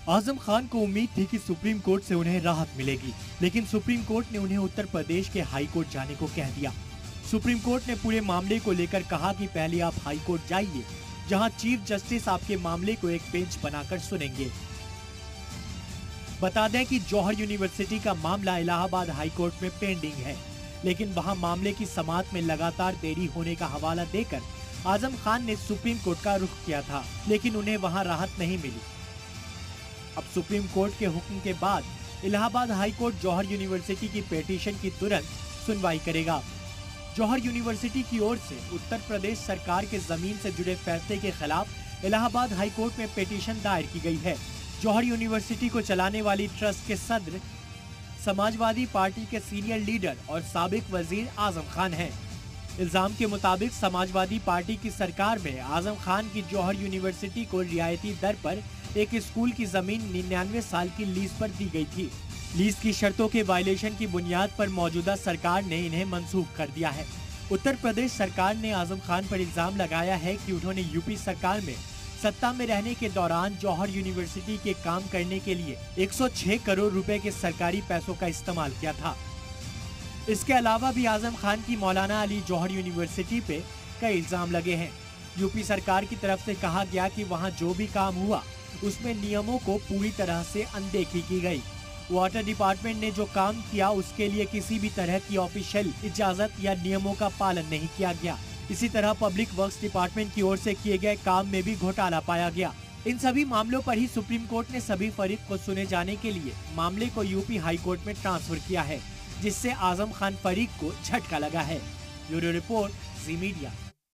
आजम खान को उम्मीद थी कि सुप्रीम कोर्ट से उन्हें राहत मिलेगी, लेकिन सुप्रीम कोर्ट ने उन्हें उत्तर प्रदेश के हाई कोर्ट जाने को कह दिया। सुप्रीम कोर्ट ने पूरे मामले को लेकर कहा कि पहले आप हाई कोर्ट जाइए, जहां चीफ जस्टिस आपके मामले को एक बेंच बनाकर सुनेंगे। बता दें कि जौहर यूनिवर्सिटी का मामला इलाहाबाद हाई कोर्ट में पेंडिंग है, लेकिन वहां मामले की समाअत में लगातार देरी होने का हवाला देकर आजम खान ने सुप्रीम कोर्ट का रुख किया था, लेकिन उन्हें वहां राहत नहीं मिली। अब सुप्रीम कोर्ट के हुक्म के बाद इलाहाबाद हाई कोर्ट जौहर यूनिवर्सिटी की पिटीशन की तुरंत सुनवाई करेगा। जौहर यूनिवर्सिटी की ओर से उत्तर प्रदेश सरकार के जमीन से जुड़े फैसले के खिलाफ इलाहाबाद हाई कोर्ट में पिटीशन दायर की गई है। जौहर यूनिवर्सिटी को चलाने वाली ट्रस्ट के सदर समाजवादी पार्टी के सीनियर लीडर और साबिक वजीर आजम खान हैं। इल्जाम के मुताबिक समाजवादी पार्टी की सरकार में आजम खान की जौहर यूनिवर्सिटी को रियायती दर पर एक स्कूल की जमीन 99 साल की लीज पर दी गई थी। लीज की शर्तों के वायलेशन की बुनियाद पर मौजूदा सरकार ने इन्हें मंसूख कर दिया है। उत्तर प्रदेश सरकार ने आजम खान पर इल्जाम लगाया है कि उन्होंने यूपी सरकार में सत्ता में रहने के दौरान जौहर यूनिवर्सिटी के काम करने के लिए 106 करोड़ रुपए के सरकारी पैसों का इस्तेमाल किया था। इसके अलावा भी आजम खान की मौलाना अली जौहर यूनिवर्सिटी पे कई इल्जाम लगे हैं। यूपी सरकार की तरफ से कहा गया कि वहां जो भी काम हुआ उसमें नियमों को पूरी तरह से अनदेखी की गई। वाटर डिपार्टमेंट ने जो काम किया उसके लिए किसी भी तरह की ऑफिशियल इजाजत या नियमों का पालन नहीं किया गया। इसी तरह पब्लिक वर्क्स डिपार्टमेंट की ओर से किए गए काम में भी घोटाला पाया गया। इन सभी मामलों पर ही सुप्रीम कोर्ट ने सभी फरीक को सुने जाने के लिए मामले को यूपी हाई कोर्ट में ट्रांसफर किया है, जिससे आजम खान फरीक को झटका लगा है। ब्यूरो रिपोर्ट, जी मीडिया।